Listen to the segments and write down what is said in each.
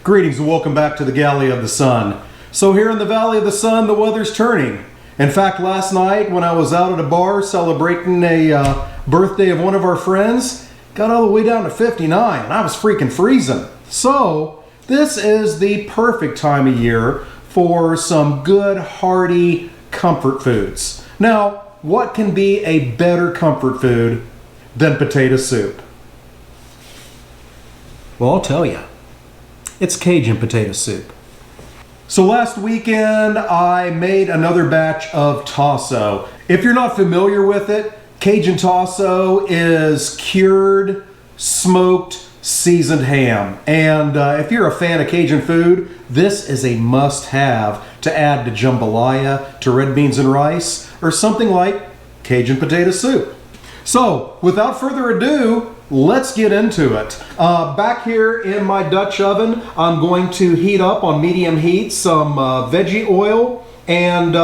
Greetings and welcome back to the Galley of the Sun. So here in the Valley of the Sun, the weather's turning. In fact, last night when I was out at a bar celebrating a birthday of one of our friends, got all the way down to 59 and I was freaking freezing. So this is the perfect time of year for some good hearty comfort foods. Now, what can be a better comfort food than potato soup? Well, I'll tell you. It's Cajun potato soup. So last weekend I made another batch of tasso. If you're not familiar with it, Cajun tasso is cured, smoked, seasoned ham. And if you're a fan of Cajun food, this is a must-have to add to jambalaya, to red beans and rice, or something like Cajun potato soup. So without further adu, let's get into it. Back here in my Dutch oven, I'm going to heat up on medium heat some veggie oil and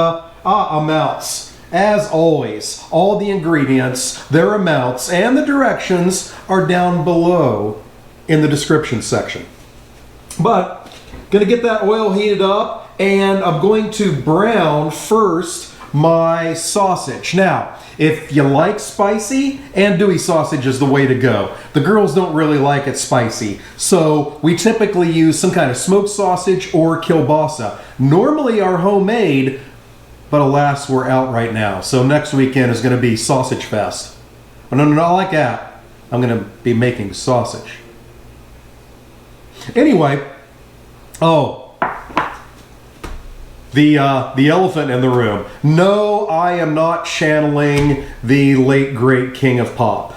amounts. As always, all the ingredients, their amounts, and the directions are down below in the description section. But gonna get that oil heated up, and I'm going to brown first my sausage. Now, if you like spicy, andouille sausage is the way to go. The girls don't really like it spicy, so we typically use some kind of smoked sausage or kielbasa. Normally are homemade, but alas, we're out right now. So next weekend is going to be sausage fest. But no, not like that. I'm going to be making sausage. Anyway, the elephant in the room. No, I am not channeling the late great king of pop.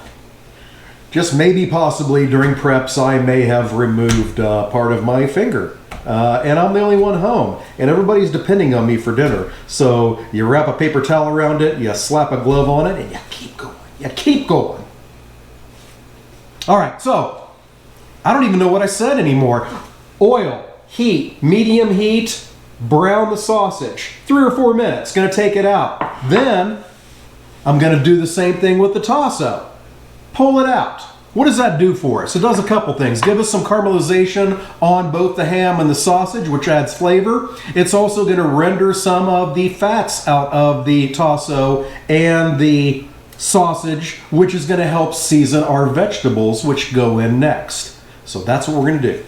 Just maybe possibly during preps I may have removed part of my finger. And I'm the only one home. And everybody's depending on me for dinner. So you wrap a paper towel around it, you slap a glove on it, and you keep going. You keep going. All right, so I don't even know what I said anymore. Oil, heat, medium heat, brown the sausage. 3 or 4 minutes, gonna take it out. Then I'm gonna do the same thing with the tasso. Pull it out. What does that do for us? It does a couple things. Give us some caramelization on both the ham and the sausage, which adds flavor. It's also gonna render some of the fats out of the tasso and the sausage, which is gonna help season our vegetables, which go in next. So that's what we're gonna do.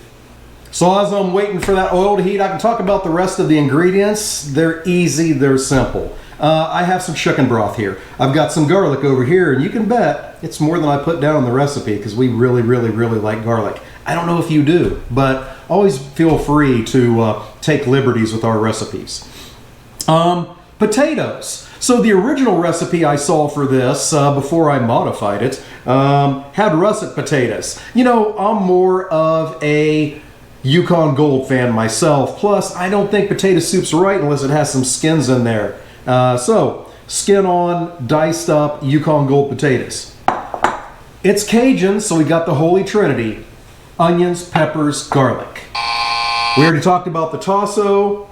So as I'm waiting for that oil to heat, I can talk about the rest of the ingredients. They're easy, they're simple. I have some chicken broth here. I've got some garlic over here, and you can bet it's more than I put down in the recipe because we really like garlic. I don't know if you do, but always feel free to take liberties with our recipes. Potatoes. So the original recipe I saw for this, before I modified it, had russet potatoes. You know, I'm more of a Yukon Gold fan myself. Plus, I don't think potato soup's right unless it has some skins in there. So, skin on, diced up Yukon Gold potatoes. It's Cajun, so we got the Holy Trinity. Onions, peppers, garlic. We already talked about the tasso.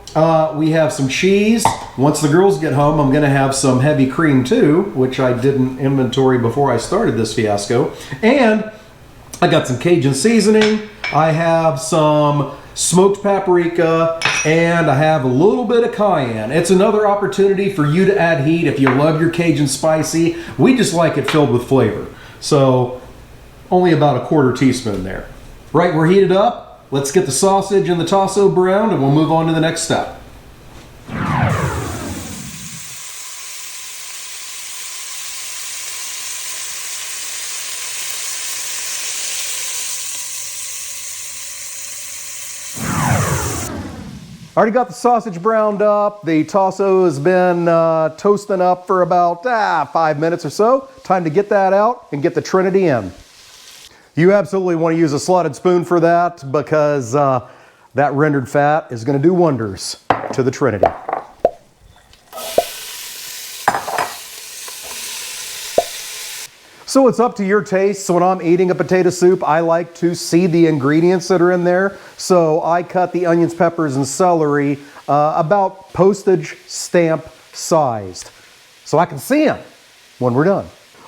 We have some cheese. Once the girls get home, I'm gonna have some heavy cream too, which I didn't inventory before I started this fiasco. And I got some Cajun seasoning. I have some smoked paprika, and I have a little bit of cayenne. It's another opportunity for you to add heat if you love your Cajun spicy. We just like it filled with flavor. So only about a 1/4 teaspoon there. Right, we're heated up. Let's get the sausage and the tasso browned, and we'll move on to the next step. Already got the sausage browned up. The tasso has been toasting up for about 5 minutes or so. Time to get that out and get the Trinity in. You absolutely want to use a slotted spoon for that because that rendered fat is going to do wonders to the Trinity. So it's up to your taste. So when I'm eating a potato soup, I like to see the ingredients that are in there. So I cut the onions, peppers, and celery about postage stamp sized. So I can see them when we're done.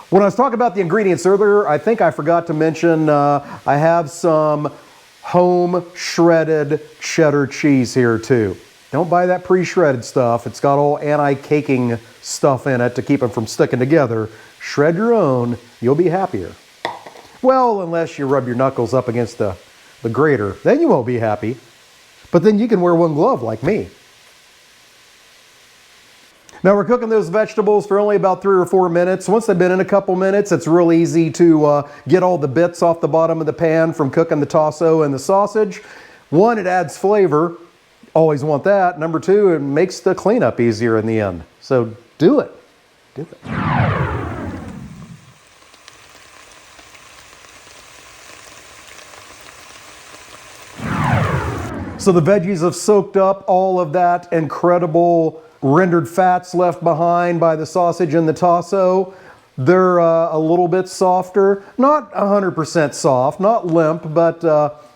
When I was talking about the ingredients earlier, I think I forgot to mention I have some home shredded cheddar cheese here too. Don't buy that pre-shredded stuff. It's got all anti-caking stuff in it to keep them from sticking together. Shred your own, you'll be happier. Well, unless you rub your knuckles up against the grater, then you won't be happy. But then you can wear one glove like me. Now we're cooking those vegetables for only about 3 or 4 minutes. Once they've been in a couple minutes, it's real easy to get all the bits off the bottom of the pan from cooking the tasso and the sausage. One, it adds flavor. Always want that. Number two, it makes the cleanup easier in the end. So do it. Do it. So the veggies have soaked up all of that incredible rendered fats left behind by the sausage and the tasso. They're a little bit softer, not 100% soft, not limp, but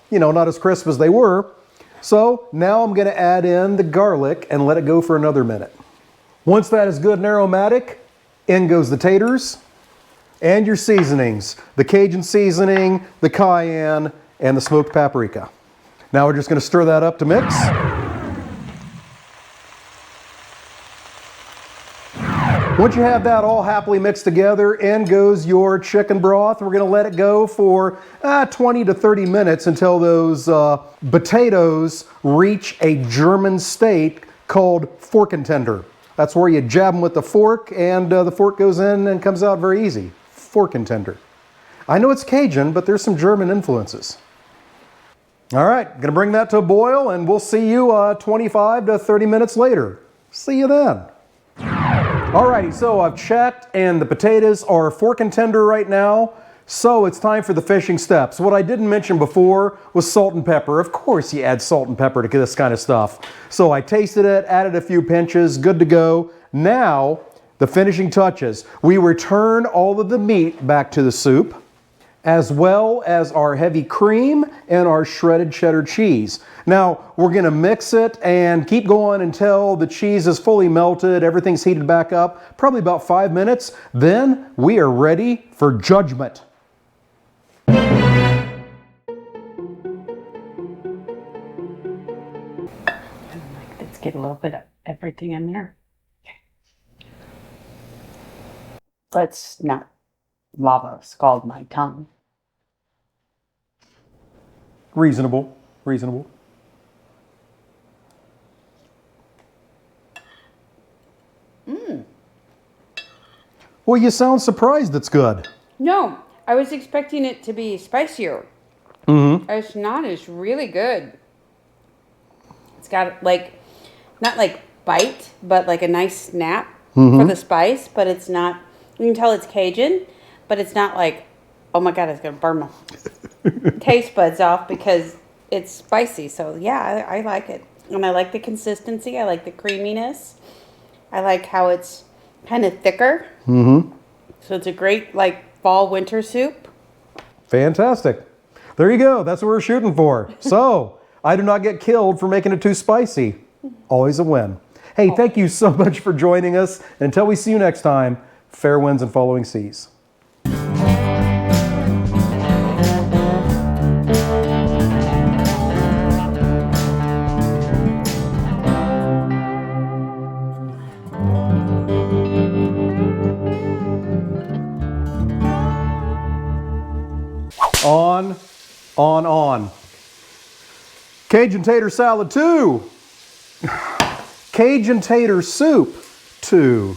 you know, not as crisp as they were. So now I'm going to add in the garlic and let it go for another minute. Once that is good and aromatic, in goes the taters and your seasonings, the Cajun seasoning, the cayenne, and the smoked paprika. Now we're just going to stir that up to mix. Once you have that all happily mixed together, in goes your chicken broth. We're going to let it go for 20 to 30 minutes until those potatoes reach a German state called fork and tender. That's where you jab them with the fork, and the fork goes in and comes out very easy. Fork and tender. I know it's Cajun, but there's some German influences. All right, going to bring that to a boil, and we'll see you 25 to 30 minutes later. See you then. Alrighty, so I've checked and the potatoes are fork and tender right now. So it's time for the finishing steps. What I didn't mention before was salt and pepper. Of course you add salt and pepper to this kind of stuff. So I tasted it, added a few pinches, good to go. Now, the finishing touches. We return all of the meat back to the soup, as well as our heavy cream and our shredded cheddar cheese. Now, we're gonna mix it and keep going until the cheese is fully melted, everything's heated back up, probably about 5 minutes. Then we are ready for judgment. Let's get a little bit of everything in there. Let's not lava scald my tongue. Reasonable, reasonable. Well, you sound surprised it's good. No, I was expecting it to be spicier. It's not. It's really good. It's got like, not like bite, but like a nice snap for the spice, but it's not, you can tell it's Cajun, but it's not like, oh my God, it's going to burn my taste buds off because it's spicy. So yeah, I like it. And I like the consistency. I like the creaminess. I like how it's kind of thicker. So it's a great like fall winter soup. Fantastic. There you go. That's what we're shooting for. So I do not get killed for making it too spicy. Always a win. Hey, thank you so much for joining us. And until we see you next time, fair winds and following seas. On. Cajun tater salad 2. Cajun tater soup 2.